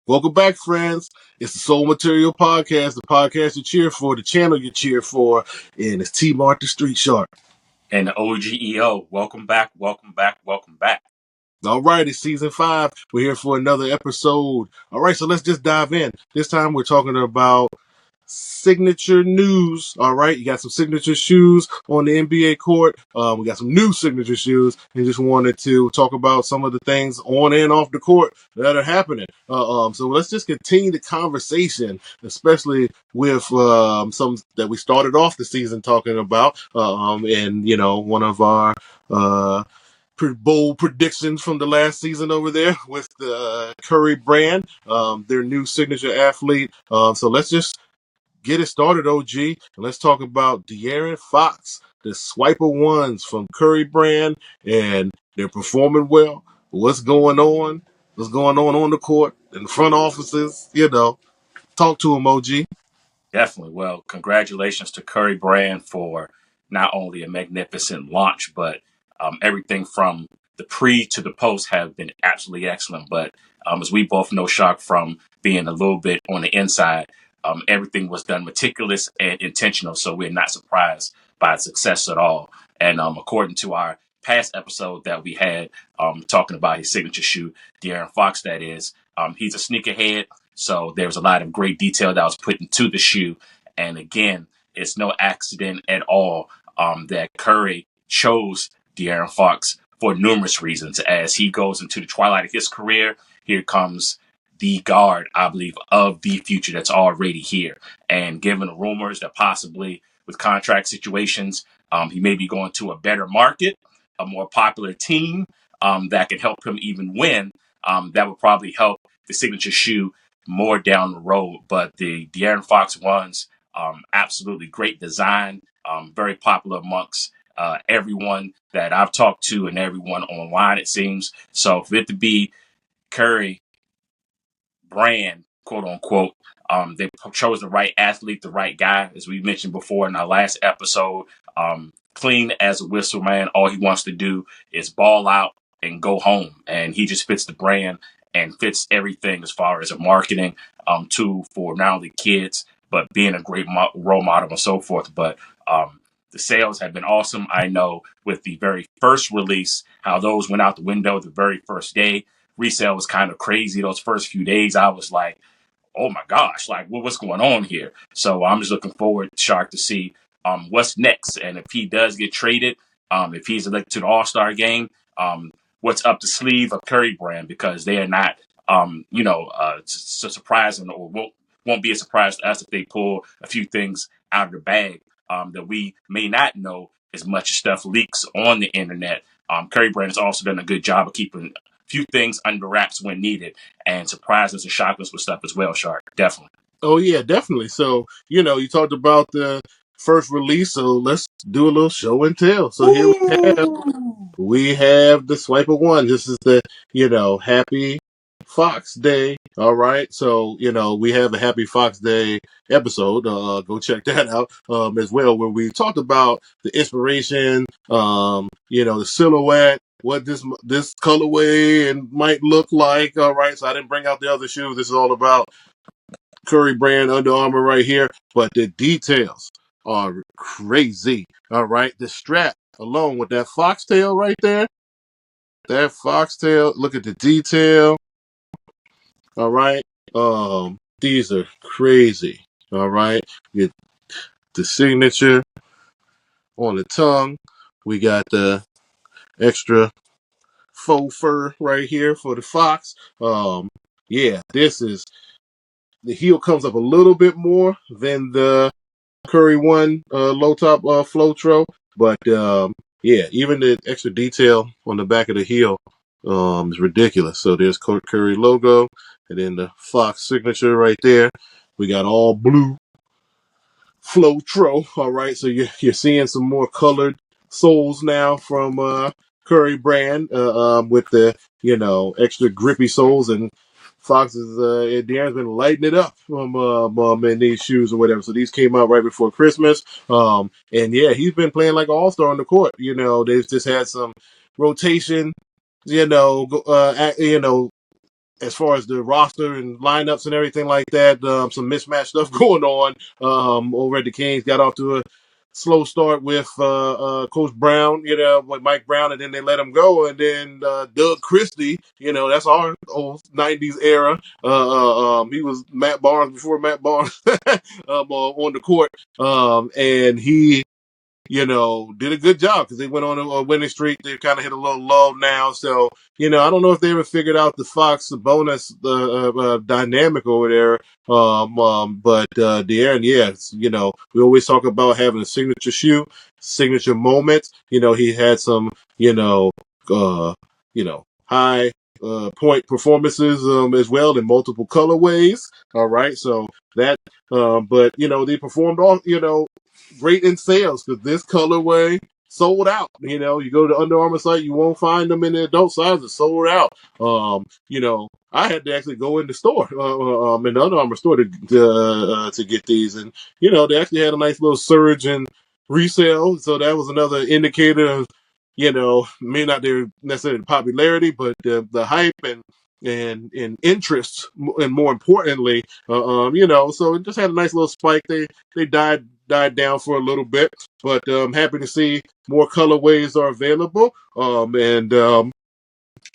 Welcome back, friends. It's the Soul Material Podcast, the podcast you cheer for, the channel you cheer for, and it's T-Mart the Street Shark. And the OGEO, welcome back, welcome back, welcome back. All right, it's season 5. We're here for another episode. All right, so let's just dive in. This time we're talking about signature news. All right, you got some signature shoes on the NBA court. We got some new signature shoes, and just wanted to talk about some of the things on and off the court that are happening. So let's just continue the conversation, especially with some that we started off the season talking about. And one of our bold predictions from the last season over there with the Curry brand, their new signature athlete. So let's just get it started, OG, and let's talk about De'Aaron Fox, the swiper ones from Curry brand, and they're performing well. What's going on? What's going on the court, in the front offices? Talk to him, OG. Definitely. Well, congratulations to Curry Brand for not only a magnificent launch, but everything from the pre to the post have been absolutely excellent. But as we both know, Shark, from being a little bit on the inside, everything was done meticulous and intentional. So we're not surprised by its success at all. And according to our past episode that we had talking about his signature shoe, De'Aaron Fox, that is, he's a sneakerhead. So there was a lot of great detail that was put into the shoe. And again, it's no accident at all that Curry chose De'Aaron Fox for numerous reasons. As he goes into the twilight of his career, here comes the guard, I believe, of the future that's already here. And given the rumors that possibly with contract situations, he may be going to a better market, a more popular team that can help him even win, that would probably help the signature shoe more down the road. But the De'Aaron Fox ones, absolutely great design, very popular amongst everyone that I've talked to and everyone online, it seems. So for it to be Curry brand, quote unquote, they chose the right athlete, the right guy, as we mentioned before in our last episode. Clean as a whistle, man. All he wants to do is ball out and go home, and he just fits the brand and fits everything as far as a marketing tool for not only kids but being a great role model and so forth. But the sales have been awesome. I know with the very first release, how those went out the window the very first day. Resale was kind of crazy those first few days. I was like, oh my gosh, like what's going on here? So I'm just looking forward, Shark, to see what's next. And if he does get traded, if he's elected to the All-Star game, what's up the sleeve of Curry brand, because they are not, so surprising, or won't be a surprise to us if they pull a few things out of the bag that we may not know, as much stuff leaks on the internet. Curry brand has also done a good job of keeping a few things under wraps when needed, and surprise us and shock us with stuff as well, Shark. Definitely. Oh yeah, definitely. So you talked about the first release, so let's do a little show and tell. So here Woo! we have the swiper one. This is the Happy Fox Day. All right, so we have a Happy Fox Day episode. Go check that out as well, where we talked about the inspiration, the silhouette, what this colorway and might look like. All right, so I didn't bring out the other shoes. This is all about Curry brand Under Armour right here, but the details are crazy. All right, the strap alone with that foxtail right there, that foxtail. Look at the detail. All right, these are crazy. All right, get the signature on the tongue. We got the extra faux fur right here for the fox. Yeah, this is the heel comes up a little bit more than the Curry one low top Flotro, but yeah, even the extra detail on the back of the heel is ridiculous. So there's Curry logo, and then the Fox signature right there. We got all blue Flotro. All right, so you're seeing some more colored soles now from Curry brand with the extra grippy soles, and Fox is De'Aaron's been lighting it up in these shoes or whatever. So these came out right before Christmas, and yeah, he's been playing like an all-star on the court. They've just had some rotation, as far as the roster and lineups and everything like that, some mismatch stuff going on over at the Kings. Got off to a slow start with Coach Brown, with Mike Brown, and then they let him go. And then Doug Christie, that's our old 90s era. He was Matt Barnes before Matt Barnes on the court. And he did a good job because they went on a winning streak. They kind of hit a little lull now. So, I don't know if they ever figured out the Fox bonus dynamic over there. But De'Aaron, we always talk about having a signature shoe, signature moments. He had some, uh, high point performances as well in multiple colorways. All right. So that, but, they performed all, great in sales because this colorway sold out. You go to the Under Armour site, you won't find them in the adult size. It's sold out. I had to actually go in the store, in the Under Armour store to get these, and they actually had a nice little surge in resale. So that was another indicator of, maybe not their necessarily popularity, but the hype and interest, and more importantly, so it just had a nice little spike. They died down for a little bit, but I'm happy to see more colorways are available. And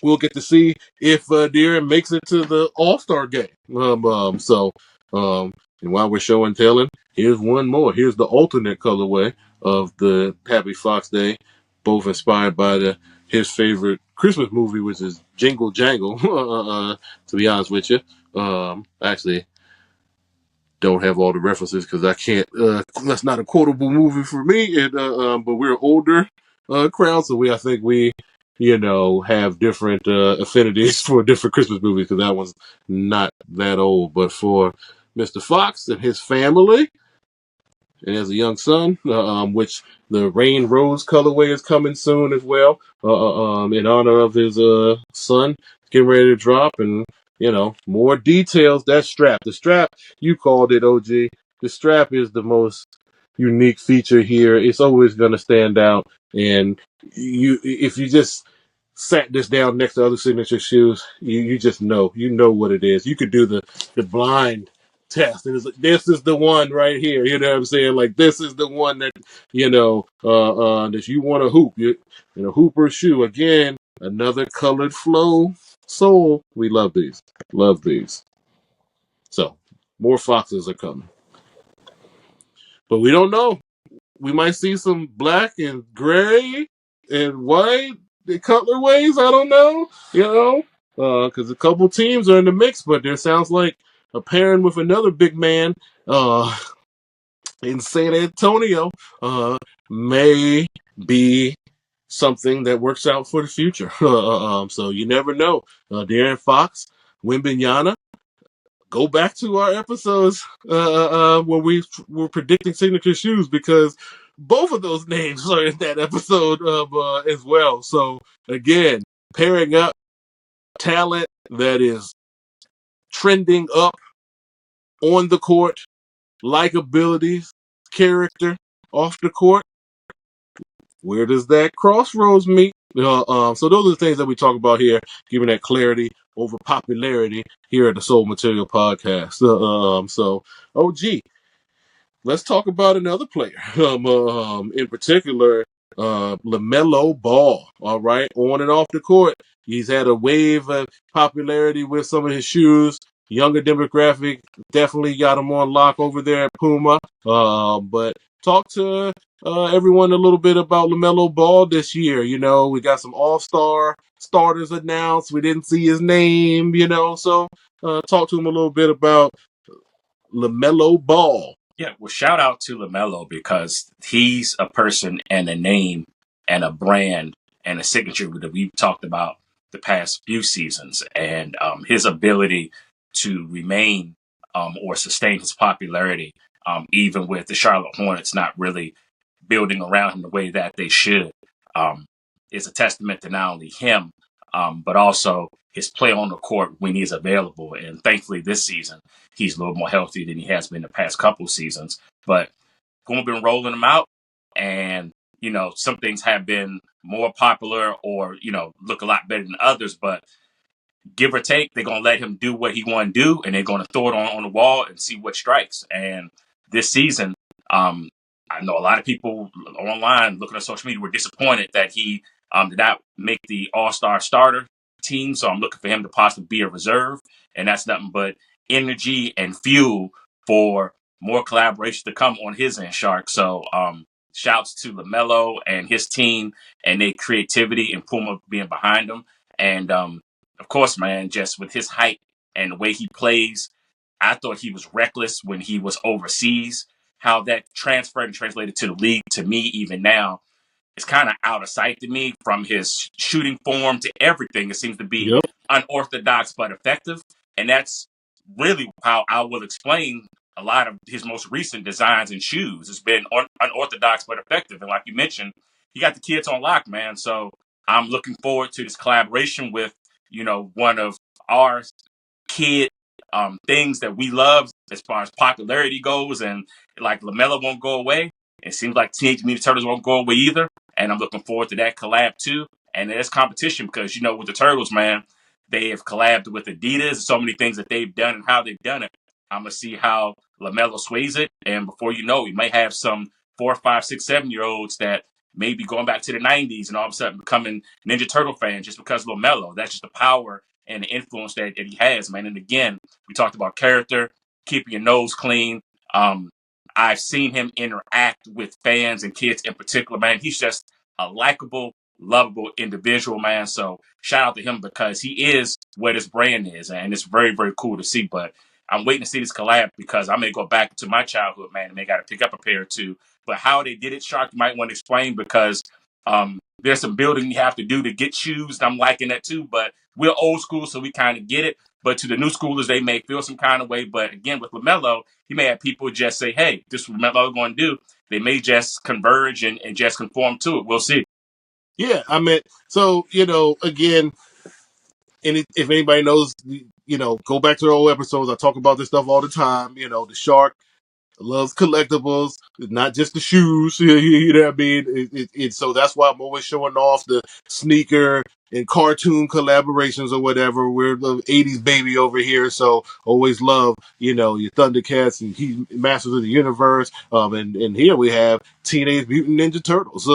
we'll get to see if De'Aaron makes it to the All-Star game. And while we're show and telling, here's one more. Here's the alternate colorway of the Happy Fox Day, both inspired by his favorite Christmas movie, which is Jingle Jangle. To be honest with you, actually don't have all the references because I can't. That's not a quotable movie for me. But we're an older crowd, so I think we have different affinities for different Christmas movies because that one's not that old. But for Mr. Fox and his family, and as a young son, which the Rain Rose colorway is coming soon as well, in honor of his son getting ready to drop, and more details. That strap, the strap you called it, OG. The strap is the most unique feature here. It's always going to stand out, and if you just sat this down next to other signature shoes, you just know what it is. You could do the blind test, and it's like, this is the one right here. You know what I'm saying? Like, this is the one that that you want to hoop. Hooper shoe again. Another colored flow sole. We love these. Love these. So more Foxes are coming, but we don't know. We might see some black and gray and white colorways. I don't know, because a couple teams are in the mix, but there sounds like a pairing with another big man in San Antonio may be something that works out for the future. So you never know. De'Aaron Fox, Wembanyama. Go back to our episodes when we were predicting signature shoes because both of those names are in that episode as well. So again, pairing up talent that is trending up on the court, likabilities, character off the court. Where does that crossroads meet? So those are the things that we talk about here, giving that clarity over popularity here at the Soul Material Podcast. So, OG, let's talk about another player. In particular, LaMelo Ball. All right, on and off the court, he's had a wave of popularity with some of his shoes. Younger demographic definitely got him on lock over there at Puma. But talk to everyone a little bit about LaMelo Ball this year. We got some All-Star starters announced. We didn't see his name. So talk to him a little bit about LaMelo Ball. Yeah, well, shout out to LaMelo because he's a person and a name and a brand and a signature that we've talked about the past few seasons. And his ability to remain or sustain his popularity, even with the Charlotte Hornets not really building around him the way that they should, um, is a testament to not only him, but also his play on the court when he's available. And thankfully, this season, he's a little more healthy than he has been the past couple seasons. But we've been rolling him out, and some things have been more popular or look a lot better than others. But give or take, they're gonna let him do what he want to do, and they're gonna throw it on the wall and see what strikes. And this season, um, I know a lot of people online looking at social media were disappointed that he did not make the All Star starter team. So I'm looking for him to possibly be a reserve, and that's nothing but energy and fuel for more collaboration to come on his end, Shark. So shouts to LaMelo and his team and their creativity and Puma being behind them. And of course, man, just with his height and the way he plays, I thought he was reckless when he was overseas. How that transferred and translated to the league, to me, even now, is kind of out of sight to me. From his shooting form to everything, it seems to be Yep. unorthodox but effective. And that's really how I will explain a lot of his most recent designs and shoes. It's been unorthodox but effective. And like you mentioned, he got the kids on lock, man. So I'm looking forward to this collaboration with, one of our kid things that we love as far as popularity goes. And like LaMelo won't go away. It seems like Teenage Mutant Turtles won't go away either. And I'm looking forward to that collab too. And there's competition because, with the Turtles, man, they have collabed with Adidas, so many things that they've done and how they've done it. I'm going to see how LaMelo sways it. And before you know, we may have some 4, 5, 6, 7 year olds that may be going back to the 90s and all of a sudden becoming Ninja Turtle fans just because of LaMelo. That's just the power and the influence that he has, man. And again, we talked about character, keeping your nose clean. I've seen him interact with fans and kids in particular, man. He's just a likable, lovable individual, man. So shout out to him because he is what his brand is, and it's very, very cool to see. But I'm waiting to see this collab because I may go back to my childhood, man, and they got to pick up a pair or two. But how they did it, Shark, you might want to explain because there's some building you have to do to get shoes. I'm liking that too, but we're old school, so we kind of get it. But to the new schoolers, they may feel some kind of way. But again, with LaMelo, he may have people just say, hey, this is what LaMelo going to do. They may just converge and just conform to it. We'll see. Yeah, I mean, so again, if anybody knows, go back to the old episodes. I talk about this stuff all the time. The shark loves collectibles, not just the shoes. You know what I mean? So that's why I'm always showing off the sneaker and cartoon collaborations or whatever. We're the '80s baby over here, so always love your Thundercats and he Masters of the Universe. And here we have Teenage Mutant Ninja Turtles.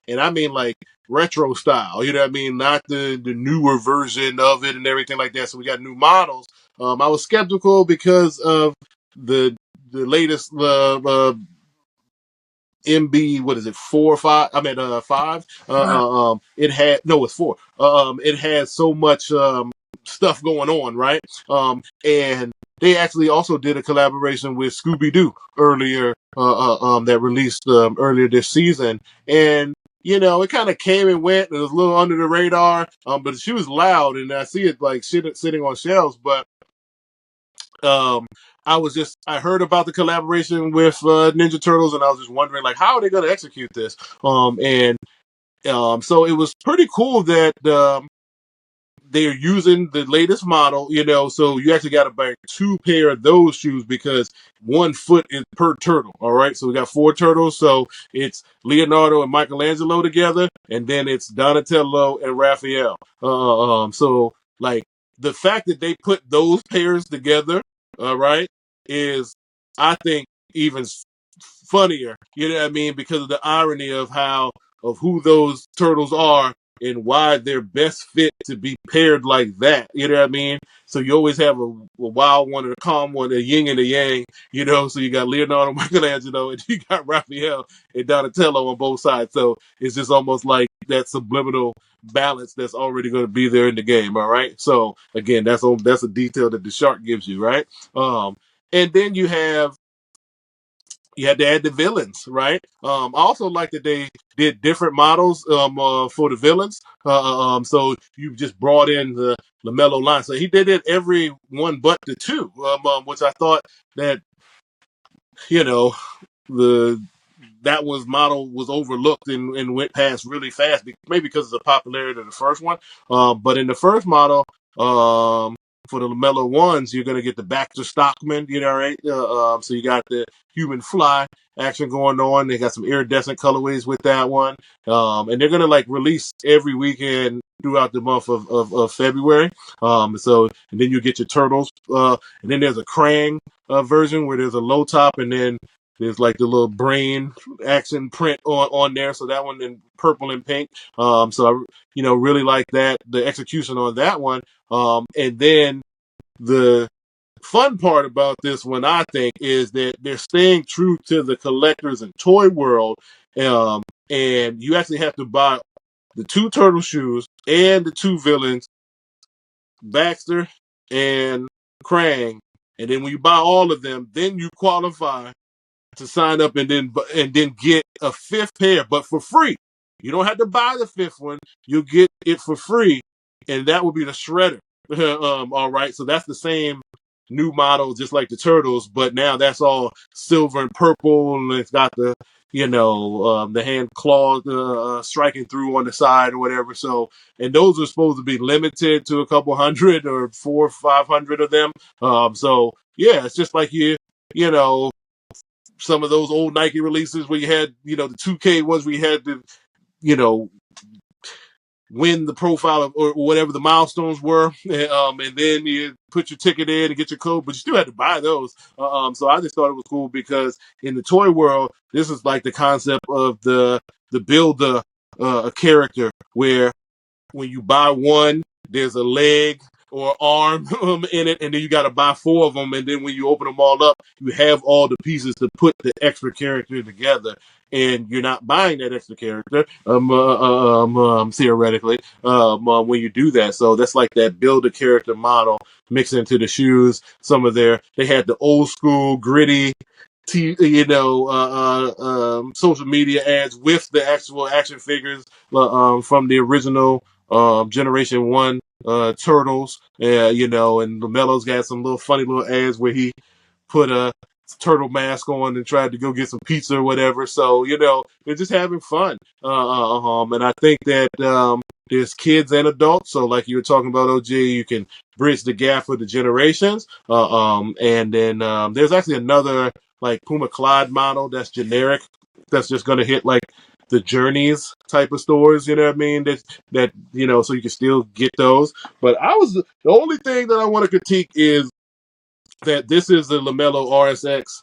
And I mean like retro style. You know what I mean? Not the newer version of it and everything like that. So we got new models. I was skeptical because of the latest MB, what is it, 4 or 5? I mean 5. It had no, it's 4. It had so much stuff going on, right? And they actually also did a collaboration with Scooby Doo earlier, that released earlier this season, and it kind of came and went. It was a little under the radar, but she was loud, and I see it like sitting on shelves, but um I heard about the collaboration with Ninja Turtles, and I was just wondering like how are they going to execute this. And So it was pretty cool that they're using the latest model, so you actually got to buy 2 pair of those shoes because 1 foot is per turtle. All right. So we got 4 turtles. So it's Leonardo and Michelangelo together, and then it's Donatello and Raphael. So like the fact that they put those pairs together, all right, is I think even funnier. You know what I mean? Because of the irony of who those turtles are and why they're best fit to be paired like that. You know what I mean? So you always have a wild one and a calm one, a yin and a yang, so you got Leonardo, Michelangelo, and you got Raphael and Donatello on both sides. So it's just almost like that subliminal balance that's already going to be there in the game. All right. So again, that's a detail that the shark gives you, right? And then you had to add the villains, right? I also like that they did different models for the villains. So you just brought in the LaMelo line. So he did it every one but the 2, which I thought that you know the that was model was overlooked and went past really fast, maybe because of the popularity of the first one. But in the first model, for the LaMelo ones, you're going to get the Baxter Stockman, right? So you got the human fly action going on. They got some iridescent colorways with that one. And they're going to like release every weekend throughout the month of February. So and then you get your turtles, and then there's a Krang version where there's a low top, and then there's like the little brain action print on there. So that one in purple and pink. So I really like that, the execution on that one. And then the fun part about this one, I think, is that they're staying true to the collectors and toy world. And you actually have to buy the two turtle shoes and the two villains, Baxter and Krang. And then when you buy all of them, then you qualify to sign up and then get a fifth pair, but for free. You don't have to buy the fifth one. You'll get it for free, and that will be the shredder. All right, so that's the same new model, just like the turtles, but now that's all silver and purple, and it's got the hand claws striking through on the side or whatever. So, and those are supposed to be limited to a couple hundred or 400 or 500 of them. So yeah, it's just like you know some of those old Nike releases where you had, the 2K ones where you had to, you know, win the profile of, or whatever the milestones were. And then you put your ticket in and get your code, but you still had to buy those. So I just thought it was cool because in the toy world, this is like the concept of the build a character where when you buy one, there's a leg or arm in it, and then you got to buy four of them, and then when you open them all up, you have all the pieces to put the extra character together, and you're not buying that extra character, theoretically, when you do that. So that's like that build a character model mixed into the shoes. They had the old school gritty social media ads with the actual action figures from the original Generation 1 Turtles, and LaMelo's got some little funny little ads where he put a turtle mask on and tried to go get some pizza or whatever. So, they're just having fun. And I think that there's kids and adults. So, like you were talking about, OG, you can bridge the gap for the generations. And then there's actually another like Puma Clyde model that's generic. That's just going to hit like the Journeys type of stores, you know what I mean? That so you can still get those. But the only thing that I want to critique is that this is the LaMelo RSX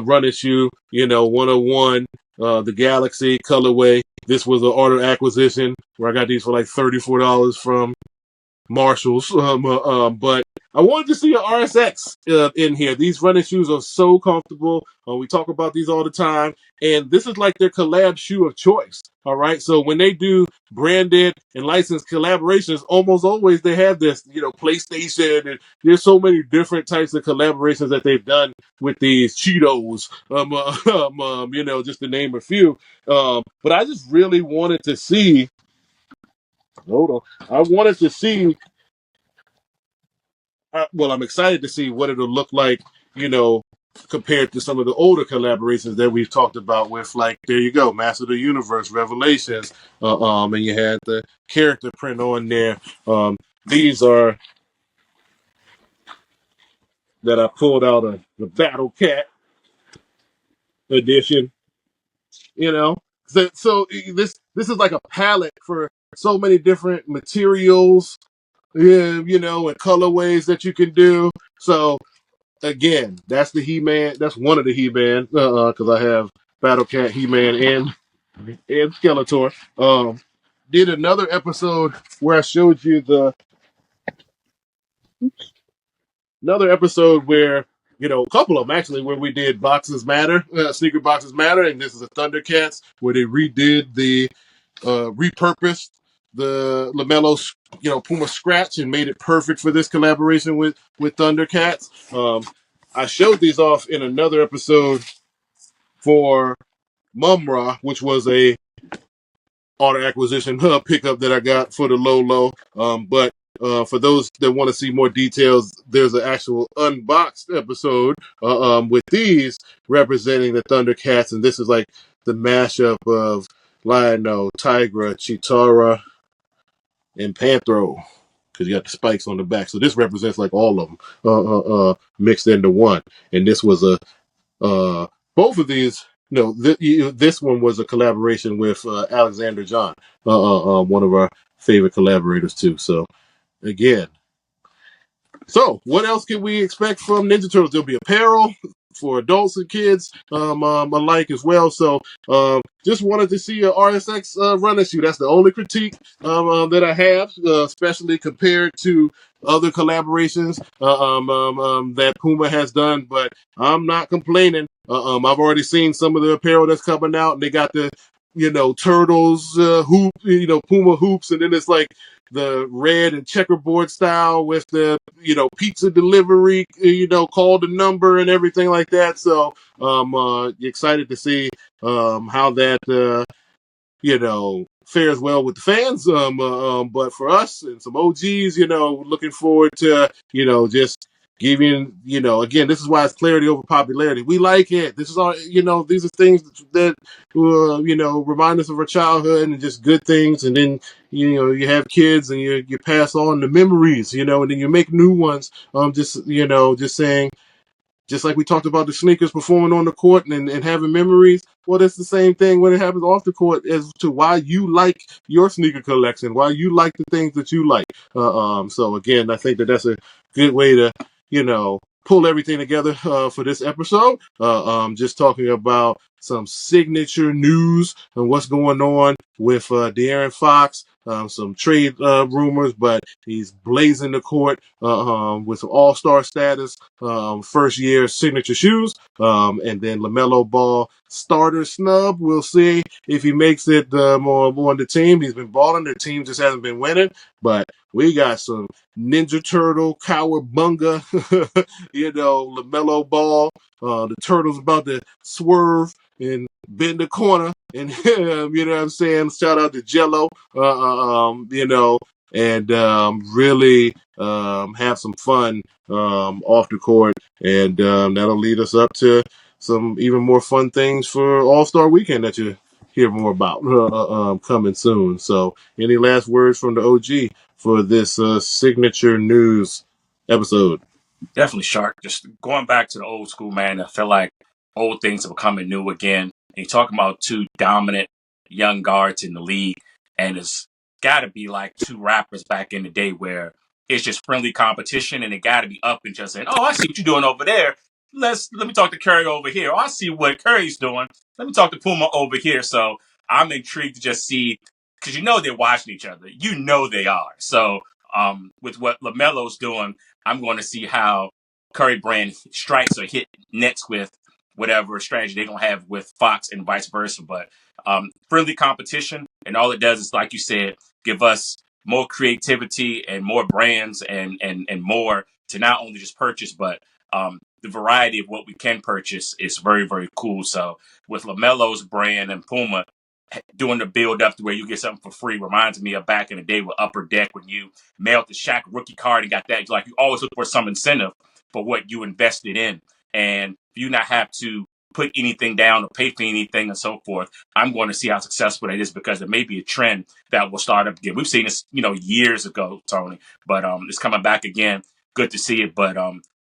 running shoe, 101, the Galaxy colorway. This was an order acquisition where I got these for like $34 from Marshalls. But I wanted to see an RSX in here. These running shoes are so comfortable. We talk about these all the time, and this is like their collab shoe of choice. All right, so when they do branded and licensed collaborations, almost always they have this, PlayStation, and there's so many different types of collaborations that they've done with these Cheetos. Just to name a few. But I just really wanted to see. Hold on. I wanted to see I'm excited to see what it'll look like, you know, compared to some of the older collaborations that we've talked about with, like, there you go, Master of the Universe, Revelations, and you had the character print on there. These are that I pulled out of the Battle Cat edition, you know. So this is like a palette for so many different materials, yeah, and colorways that you can do. So again, that's the He-Man. That's one of the He-Man, because I have Battle Cat, He-Man, and Skeletor. Did another episode where I showed you another episode where a couple of them actually where we did Boxes Matter, Sneaker Boxes Matter, and this is a Thundercats where they repurposed the LaMelo, Puma Scratch and made it perfect for this collaboration with Thundercats. I showed these off in another episode for Mumra, which was a auto acquisition pickup that I got for the low. But for those that want to see more details, there's an actual unboxed episode with these representing the Thundercats, and this is like the mashup of Lionel, Tigra, Chitara, and Panthro, because you got the spikes on the back. So this represents like all of them mixed into one. And this was both of these. No, this one was a collaboration with Alexander John, one of our favorite collaborators too. So again, so what else can we expect from Ninja Turtles? There'll be apparel for adults and kids alike as well. So just wanted to see a RSX run issue. That's the only critique that I have, especially compared to other collaborations that Puma has done. But I'm not complaining. I've already seen some of the apparel that's coming out, and they got the turtles hoop, Puma hoops, and then it's like the red and checkerboard style with the pizza delivery, call the number and everything like that. So excited to see how that fares well with the fans. But for us and some OGs, looking forward to, just giving, again, this is why it's clarity over popularity. We like it. This is all, these are things that, remind us of our childhood and just good things. And then, you have kids and you pass on the memories, and then you make new ones. Just saying, just like we talked about the sneakers performing on the court and having memories. Well, it's the same thing when it happens off the court as to why you like your sneaker collection, why you like the things that you like. So again, I think that's a good way to, pull everything together for this episode. Just talking about some signature news and what's going on with De'Aaron Fox. Some trade rumors, but he's blazing the court with some all-star status, first year signature shoes, and then LaMelo Ball starter snub. We'll see if he makes it on the team. He's been balling. The team just hasn't been winning, but we got some Ninja Turtle cowabunga, LaMelo Ball. The Turtles about to swerve and bend the corner, and you know what I'm saying? Shout out to Jello, and really have some fun off the court, and that'll lead us up to some even more fun things for All-Star Weekend that you hear more about coming soon. So, any last words from the OG for this signature news episode? Definitely, Shark. Just going back to the old school, man. I feel like old things are becoming new again. And you're talking about two dominant young guards in the league, and it's got to be like two rappers back in the day where it's just friendly competition, and it got to be up and just saying, "Oh, I see what you're doing over there. Let me talk to Curry over here. Oh, I see what Curry's doing. Let me talk to Puma over here." So I'm intrigued to just see because they're watching each other. They are. So with what LaMelo's doing, I'm going to see how Curry brand strikes or hit nets with whatever strategy they don't have with Fox and vice versa. But friendly competition, and all it does is, like you said, give us more creativity and more brands and more to not only just purchase, but the variety of what we can purchase is very, very cool. So with LaMelo's brand and Puma doing the build up to where you get something for free reminds me of back in the day with Upper Deck when you mailed the Shaq rookie card and got that. Like, you always look for some incentive for what you invested in, and you not have to put anything down or pay for anything and so forth. I'm going to see how successful that is because it may be a trend that will start up again. We've seen this, years ago, Tony, but it's coming back again. Good to see it, but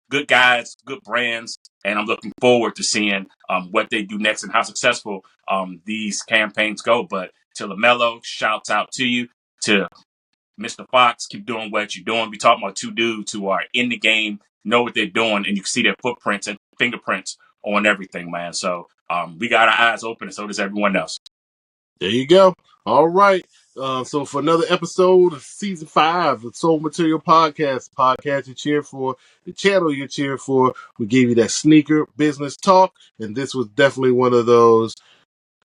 good guys, good brands, and I'm looking forward to seeing what they do next and how successful these campaigns go. But to LaMelo, shouts out to you. To Mr. Fox, keep doing what you're doing. We talking about two dudes who are in the game, know what they're doing, and you can see their footprints and fingerprints on everything, man. So we got our eyes open, and so does everyone else. There you go. All right. So for another episode of season 5 of Soul Material podcast you cheer for, the channel you cheer for, we gave you that sneaker business talk, and this was definitely one of those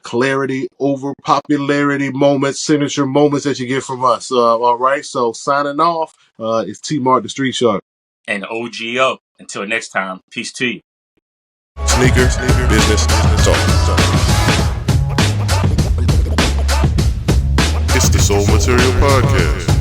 clarity over popularity moments, signature moments that you get from us. All right. So signing off, it's T-Mark the Street Shark. And OGO. Until next time, peace to you. Sneaker business talk. It's the Soul Material Podcast.